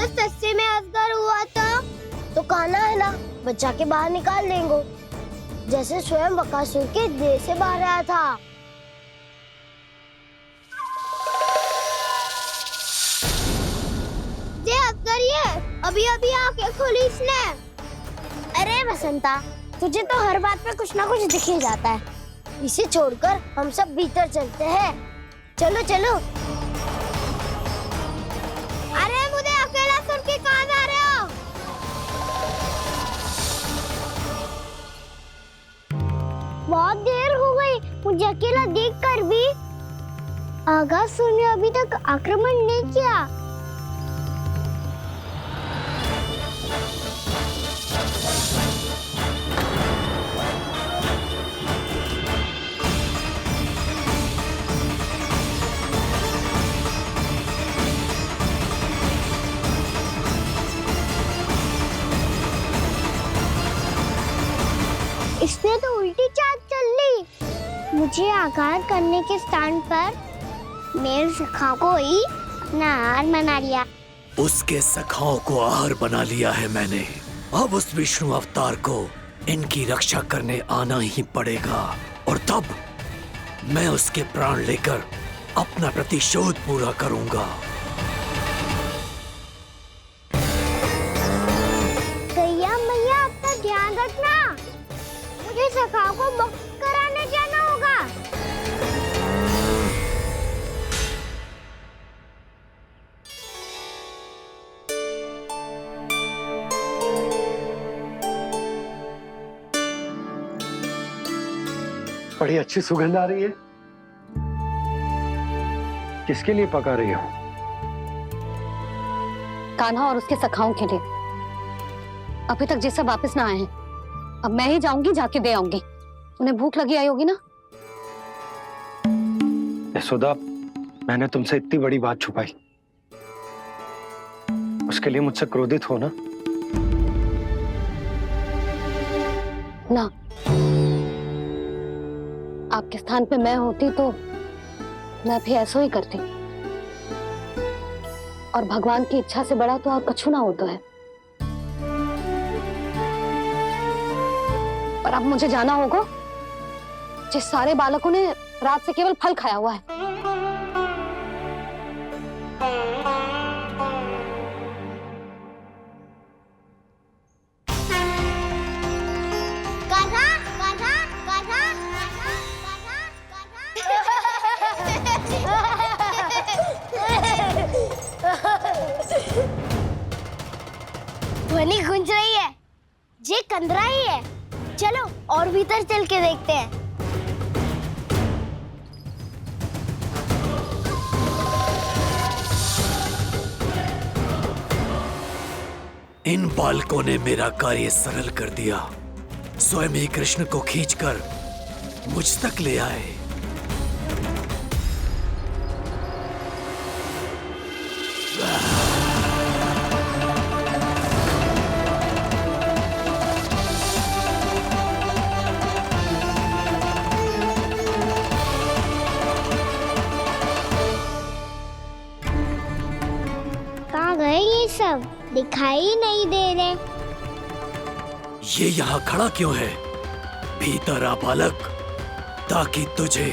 अगर सच्चे में अजगर हुआ तो कान्हा है ना, बच्चा के बाहर निकाल देंगे, जैसे स्वयं बकासुर के देह से बाहर आया था। ये अजगर ही है, अभी अभी आंखें खोली इसने। अरे बसंता, तुझे तो हर बात पे कुछ ना कुछ दिख ही जाता है। इसे छोड़कर हम सब भीतर चलते हैं। चलो चलो। अरे मुझे अकेला सुन के कहाँ जा रहे हो? बहुत देर हो गई मुझे अकेला देखकर भी। अगासुर ने अभी तक आक्रमण नहीं किया। इसने तो उल्टी चाल चल ली। मुझे आघात करने के स्थान पर मेरे सखा को ही अपना आहार बना लिया। उसके सखाओं को आहार बना लिया है मैंने। अब उस विष्णु अवतार को इनकी रक्षा करने आना ही पड़ेगा, और तब मैं उसके प्राण लेकर अपना प्रतिशोध पूरा करूंगा। गैया मैया, अपना ध्यान रखना। मुझे सखाओं को मुक्त कराने जाना होगा। बड़ी अच्छी सुगंध आ रही है। किसके लिए पका रही हो? कान्हा और उसके सखाओं के लिए। अभी तक जैसा वापस ना आए हैं, अब मैं ही जाऊंगी, जाके दे आऊंगी। उन्हें भूख लगी आई होगी ना। यशोदा, मैंने तुमसे इतनी बड़ी बात छुपाई, उसके लिए मुझसे क्रोधित हो ना? ना, आपके स्थान पे मैं होती तो मैं भी ऐसा ही करती। और भगवान की इच्छा से बड़ा तो और कछु ना होता है। पर अब मुझे जाना होगा। जिस सारे बालकों ने रात से केवल फल खाया हुआ है। कान्हा, कान्हा, कान्हा, ध्वनि गूंज रही है। ये कंदरा ही है। चलो और भीतर चल के देखते हैं। इन बालकों ने मेरा कार्य सरल कर दिया। स्वयं ही कृष्ण को खींचकर मुझ तक ले आए। कहाँ गए ये सब? दिखाई नहीं दे रहे। ये यहाँ खड़ा क्यों है? भीतर आ बालक, ताकि तुझे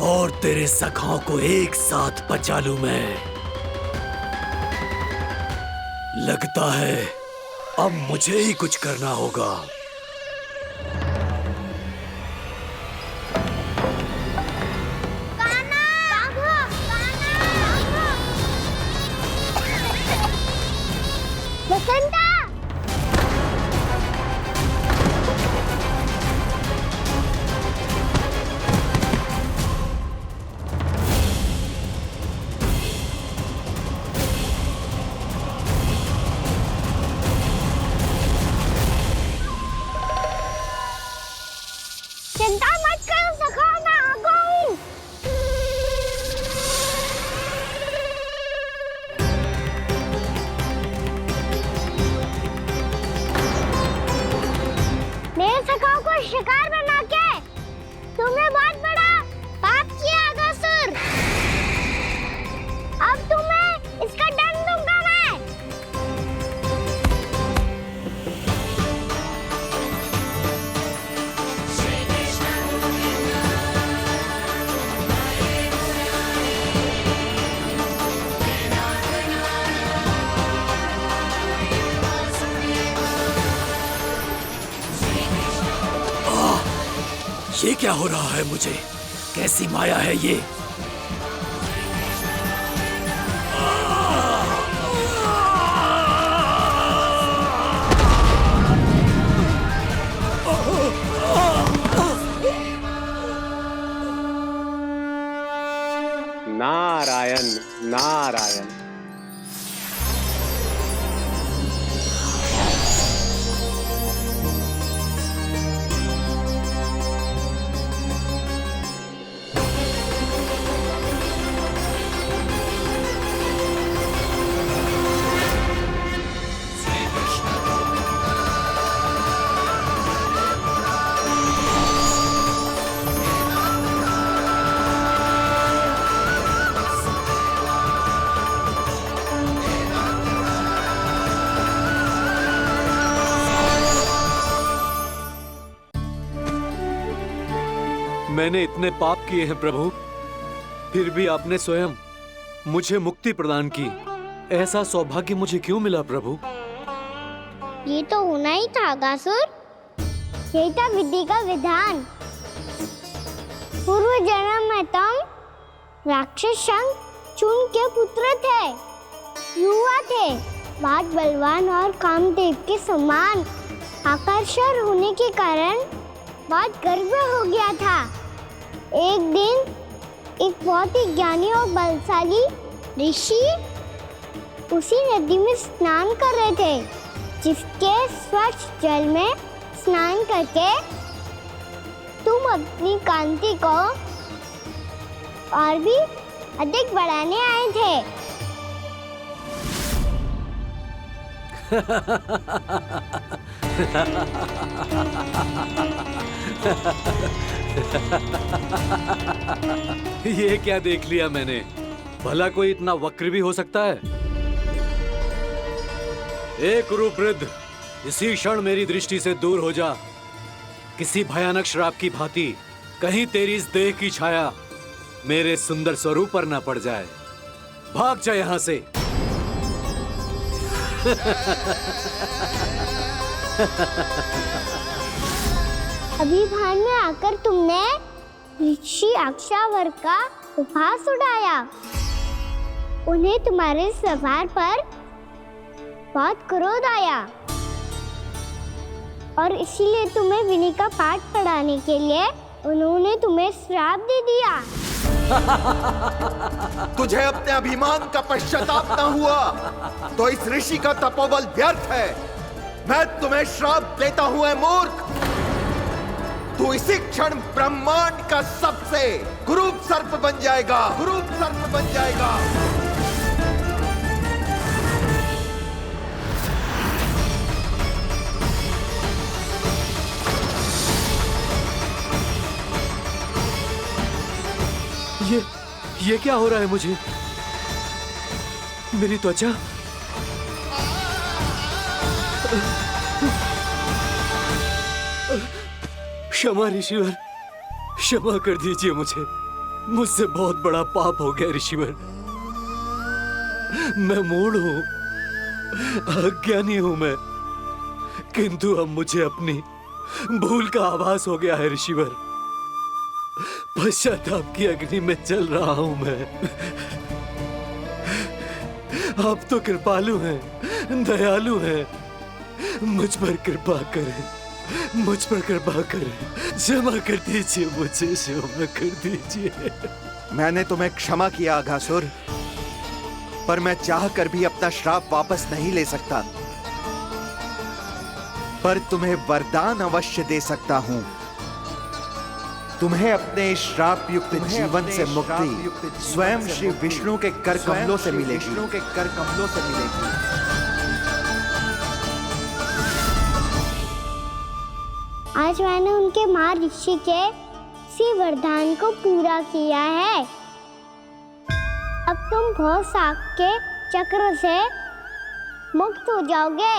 और तेरे सखाओं को एक साथ बचा लूं मैं। लगता है अब मुझे ही कुछ करना होगा। बसंता! चिंता मत करो सखा, मैं आ गई। मेरे सखाओं को शिकार बना के तुमने बहुत बड़ा पाप किया अगासुर। अब तुम्हें इसका दंड दूंगा मैं। ये क्या हो रहा है मुझे? कैसी माया है ये? नारायण नारायण। मैंने इतने पाप किए हैं प्रभु, फिर भी आपने स्वयं मुझे मुक्ति प्रदान की। ऐसा सौभाग्य मुझे क्यों मिला प्रभु? ये तो होना ही था अगासुर। यही था विधि का विधान। पूर्व जन्म में तुम राक्षस शंखचूड़ के पुत्र थे, युवा थे, बहुत बलवान और कामदेव के समान आकर्षण होने के कारण बहुत गर्व हो गया था। एक दिन एक बहुत ही ज्ञानी और बलशाली ऋषि उसी नदी में स्नान कर रहे थे, जिसके स्वच्छ जल में स्नान करके तुम अपनी कांति को और भी अधिक बढ़ाने आए थे। ये क्या देख लिया मैंने? भला कोई इतना वक्र भी हो सकता है? एक कुरुवृद्ध, इसी क्षण मेरी दृष्टि से दूर हो जा। किसी भयानक श्राप की भांति कहीं तेरी इस देह की छाया मेरे सुंदर स्वरूप पर न पड़ जाए। भाग जा यहाँ से। अभी भान में आकर तुमने ऋषि अक्षावर का उपहास उड़ाया। उन्हें तुम्हारे स्वभाव पर बहुत क्रोध आया और इसीलिए तुम्हें विनय का पाठ पढ़ाने के लिए उन्होंने तुम्हें श्राप दे दिया। तुझे अपने अभिमान का पश्चाताप न हुआ तो इस ऋषि का तपोबल व्यर्थ है। मैं तुम्हें श्राप देता हूं, मूर्ख। तू इसी क्षण ब्रह्मांड का सबसे कुरूप सर्प बन जाएगा, कुरूप सर्प बन जाएगा। ये क्या हो रहा है मुझे? मेरी त्वचा क्षमा ऋषिवर, क्षमा कर दीजिए मुझे। मुझसे बहुत बड़ा पाप हो गया ऋषिवर। मैं मूढ़ हूं, अज्ञानी हूं मैं, किंतु अब मुझे अपनी भूल का आभास हो गया है ऋषिवर। पश्चाताप की अग्नि में जल रहा हूं मैं। आप तो कृपालु हैं, दयालु हैं, मुझ पर कृपा करें, मुझ पर कृपा करें। क्षमा कर दीजिए मुझे, क्षमा कर दीजिए। मैंने तुम्हें क्षमा किया अघासुर, पर मैं चाहकर भी अपना श्राप वापस नहीं ले सकता। पर तुम्हें वरदान अवश्य दे सकता हूं। तुम्हें अपने श्राप युक्त जीवन से मुक्ति स्वयं श्री विष्णु के कर कमलों से मिलेगी, विष्णु के कर कमलों से मिलेगी। आज मैंने उनके महर्षि के इसी वरदान को पूरा किया है। अब तुम भव साग के चक्र से मुक्त हो जाओगे।